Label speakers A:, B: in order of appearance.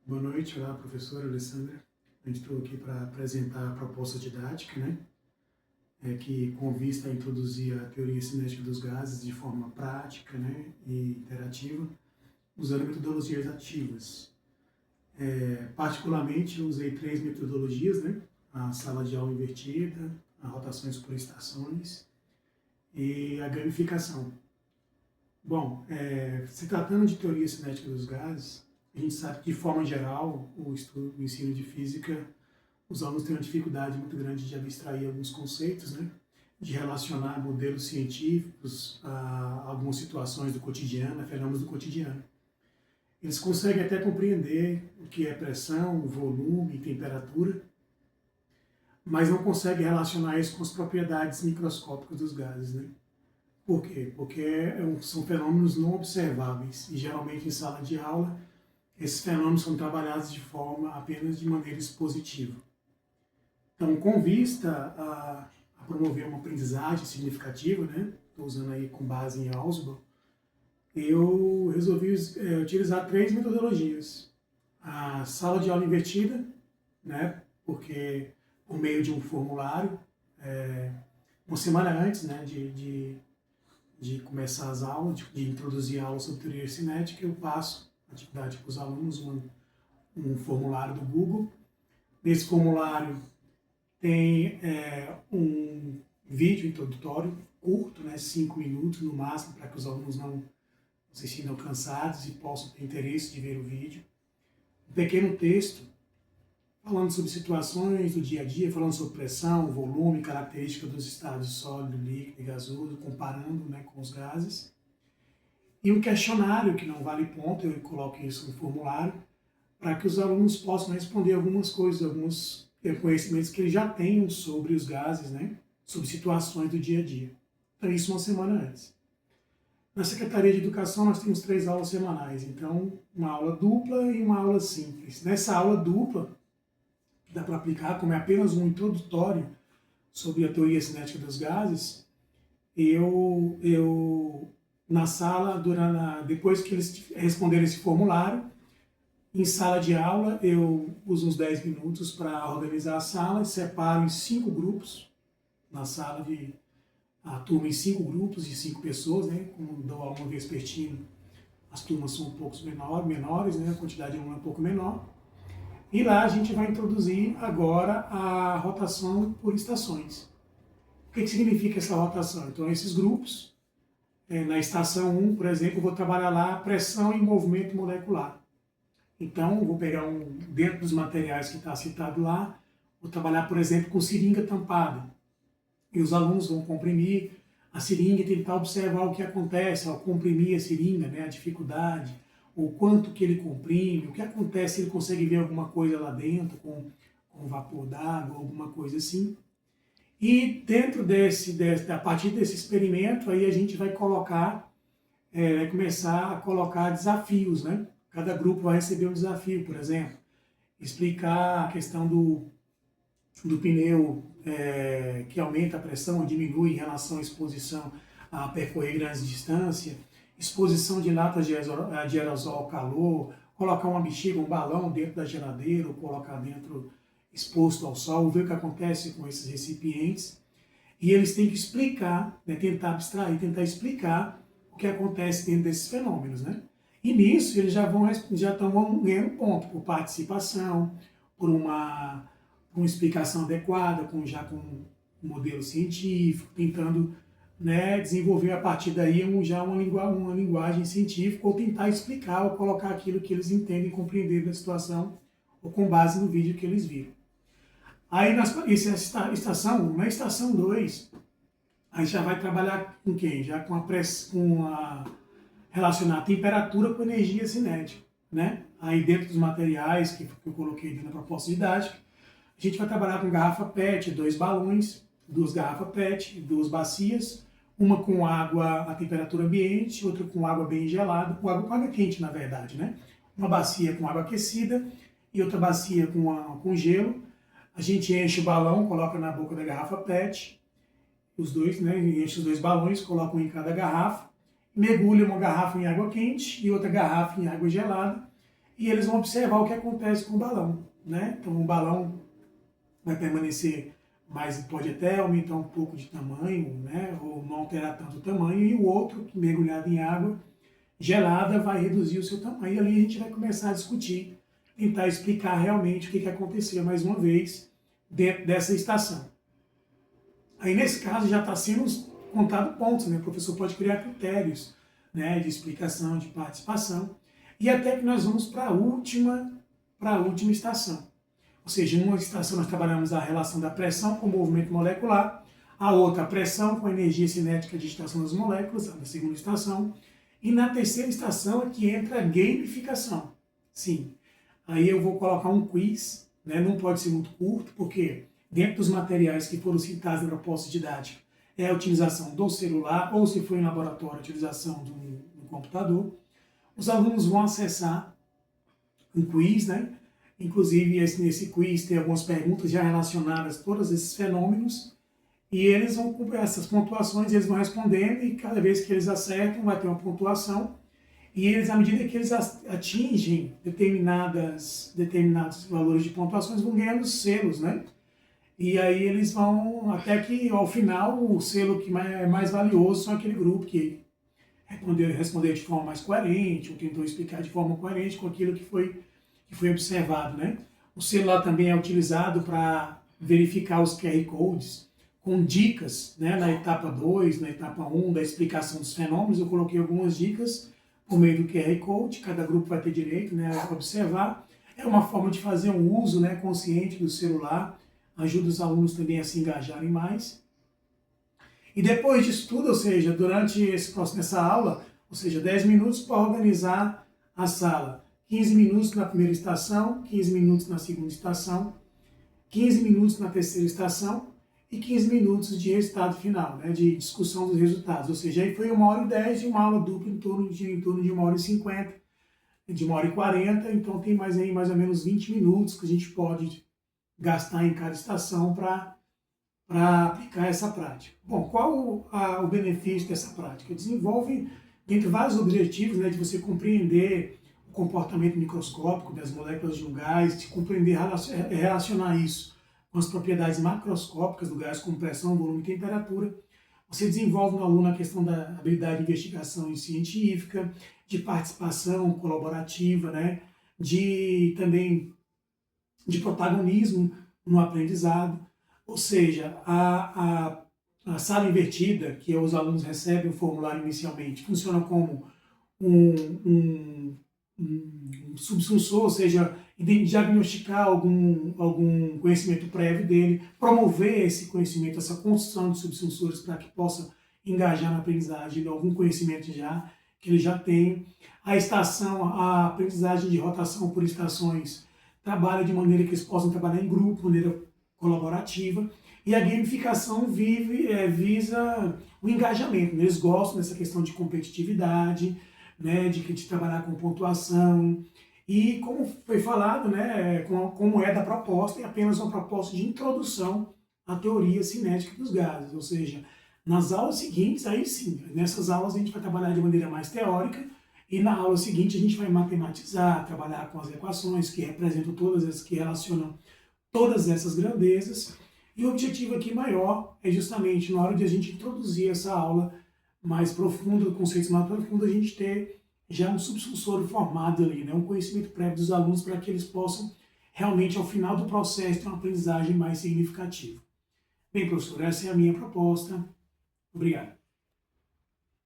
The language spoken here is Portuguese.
A: Boa noite, olá professora Alessandra. A gente estou aqui para apresentar a proposta didática, né? Que com vista a introduzir a teoria cinética dos gases de forma prática, né? E interativa, usando metodologias ativas. Particularmente, eu usei 3 metodologias, né? A sala de aula invertida, a rotações por estações e a gamificação. Bom, se tratando de teoria cinética dos gases, a gente sabe que, de forma geral, o ensino de física, os alunos têm uma dificuldade muito grande de abstrair alguns conceitos, né? De relacionar modelos científicos a algumas situações do cotidiano, a fenômenos do cotidiano. Eles conseguem até compreender o que é pressão, volume, temperatura, mas não conseguem relacionar isso com as propriedades microscópicas dos gases, né? Por quê? Porque são fenômenos não observáveis e geralmente em sala de aula esses fenômenos são trabalhados de forma apenas de maneira expositiva. Então, com vista a promover uma aprendizagem significativa, né? Estou usando aí com base em Ausubel, eu resolvi utilizar 3 metodologias. A sala de aula invertida, né? Porque por meio de um formulário, uma semana antes, né, de começar as aulas, de introduzir a aula sobre teoria cinética, eu passo atividade para os alunos, um formulário do Google. Nesse formulário tem um vídeo introdutório curto, né, 5 minutos no máximo, para que os alunos não se sintam cansados e possam ter interesse de ver o vídeo. Um pequeno texto falando sobre situações do dia a dia, falando sobre pressão, volume, característica dos estados sólido, líquido e gasoso, comparando, né, com os gases. E um questionário, que não vale ponto, eu coloco isso no formulário, para que os alunos possam responder algumas coisas, alguns conhecimentos que eles já tenham sobre os gases, né? Sobre situações do dia a dia. Então, isso uma semana antes. Na Secretaria de Educação, nós temos 3 aulas semanais, então, uma aula dupla e uma aula simples. Nessa aula dupla, que dá para aplicar, como é apenas um introdutório sobre a teoria cinética dos gases, eu na sala, depois que eles responderem esse formulário, em sala de aula, eu uso uns 10 minutos para organizar a sala e separo em 5 grupos, na sala a turma em 5 grupos de 5 pessoas, né? Como dou aula vespertino, as turmas são um pouco menores, né? A quantidade de aluno é um pouco menor. E lá a gente vai introduzir agora a rotação por estações. O que significa essa rotação? Então, esses grupos, na estação 1, por exemplo, eu vou trabalhar lá pressão e movimento molecular. Então, vou pegar dentro dos materiais que está citado lá, vou trabalhar, por exemplo, com seringa tampada. E os alunos vão comprimir a seringa e tentar observar o que acontece ao comprimir a seringa, né, a dificuldade, o quanto que ele comprime, o que acontece se ele consegue ver alguma coisa lá dentro, com vapor d'água, alguma coisa assim. E dentro a partir desse experimento, aí a gente vai começar a colocar desafios, né? Cada grupo vai receber um desafio, por exemplo, explicar a questão do pneu que aumenta a pressão ou diminui em relação à exposição a percorrer grandes distâncias, exposição de latas de aerosol ao calor, colocar uma bexiga, um balão dentro da geladeira, ou colocar dentro exposto ao sol, ver o que acontece com esses recipientes. E eles têm que explicar, né, tentar abstrair, tentar explicar o que acontece dentro desses fenômenos, né? E nisso eles já estão ganhando ponto por participação, por uma explicação adequada, com um modelo científico, tentando, né, desenvolver a partir daí uma linguagem científica, ou tentar explicar ou colocar aquilo que eles entendem compreender da situação, ou com base no vídeo que eles viram. Aí, isso é a estação 1. Na estação 2, a gente já vai trabalhar com quem? Já relacionar a temperatura com energia cinética, né? Aí, dentro dos materiais que eu coloquei dentro da proposta didática, a gente vai trabalhar com garrafa PET, 2 balões, 2 garrafas PET, 2 bacias, uma com água a temperatura ambiente, outra com água bem gelada, com água quente, na verdade, né? Uma bacia com água aquecida e outra bacia com gelo. A gente enche o balão, coloca na boca da garrafa PET, os dois, né? Enche os 2 balões, coloca um em cada garrafa, mergulha uma garrafa em água quente e outra garrafa em água gelada e eles vão observar o que acontece com o balão, né? Então o balão vai permanecer mais, pode até aumentar um pouco de tamanho, né? Ou não alterar tanto o tamanho, e o outro, que mergulhado em água gelada, vai reduzir o seu tamanho. E ali a gente vai começar a discutir, tentar explicar realmente o que aconteceu mais uma vez dentro dessa estação. Aí nesse caso já está sendo contado pontos, né? O professor pode criar critérios, né, de explicação, de participação, e até que nós vamos para a última estação. Ou seja, em uma estação nós trabalhamos a relação da pressão com o movimento molecular, a outra a pressão com a energia cinética de agitação das moléculas, na segunda estação, e na terceira estação é que entra a gamificação. Sim, aí eu vou colocar um quiz, né? Não pode ser muito curto, porque dentro dos materiais que foram citados na proposta didática é a utilização do celular, ou se for em laboratório, a utilização do computador. Os alunos vão acessar um quiz, né? Inclusive nesse quiz tem algumas perguntas já relacionadas a todos esses fenômenos, e eles vão, com essas pontuações, eles vão respondendo, e cada vez que eles acertam vai ter uma pontuação, e eles, à medida que eles atingem determinados valores de pontuações, vão ganhando selos, né? E aí eles vão, até que ao final, o selo que é mais valioso são aquele grupo que respondeu de forma mais coerente, ou tentou explicar de forma coerente com aquilo que foi observado, né? O celular também é utilizado para verificar os QR Codes, com dicas, né? Na etapa 2, na etapa 1 da explicação dos fenômenos, eu coloquei algumas dicas por meio do QR Code, cada grupo vai ter direito, né, a observar. É uma forma de fazer um uso, né, consciente do celular, ajuda os alunos também a se engajarem mais. E depois disso tudo, ou seja, durante essa aula, ou seja, 10 minutos para organizar a sala, 15 minutos na primeira estação, 15 minutos na segunda estação, 15 minutos na terceira estação e 15 minutos de resultado final, né, de discussão dos resultados. Ou seja, aí foi 1h10 e uma aula dupla em torno de 1h50, de 1h40, então tem mais ou menos 20 minutos que a gente pode gastar em cada estação para aplicar essa prática. Bom, qual o benefício dessa prática? Desenvolve, dentre vários objetivos, né, de você compreender o comportamento microscópico das moléculas de um gás, de compreender, relacionar isso com as propriedades macroscópicas do gás, como pressão, volume e temperatura. Você desenvolve no aluno a questão da habilidade de investigação científica, de participação colaborativa, né, também de protagonismo no aprendizado. Ou seja, a sala invertida, que os alunos recebem o formulário inicialmente, funciona como um subsunsor, ou seja, diagnosticar algum conhecimento prévio dele, promover esse conhecimento, essa construção de subsunsores para que possa engajar na aprendizagem de algum conhecimento que ele já tem. A aprendizagem de rotação por estações trabalha de maneira que eles possam trabalhar em grupo, de maneira colaborativa, e a gamificação visa o engajamento. Eles gostam dessa questão de competitividade, né, de trabalhar com pontuação, e como foi falado, né, como é da proposta, é apenas uma proposta de introdução à teoria cinética dos gases, ou seja, nas aulas seguintes, aí sim, nessas aulas a gente vai trabalhar de maneira mais teórica, e na aula seguinte a gente vai matematizar, trabalhar com as equações que representam que relacionam todas essas grandezas, e o objetivo aqui maior é justamente na hora de a gente introduzir essa aula mais profunda, conceitos mais profundos, a gente ter já um subsunsor formado ali, né? Um conhecimento prévio dos alunos para que eles possam realmente, ao final do processo, ter uma aprendizagem mais significativa. Bem, professor, essa é a minha proposta. Obrigado.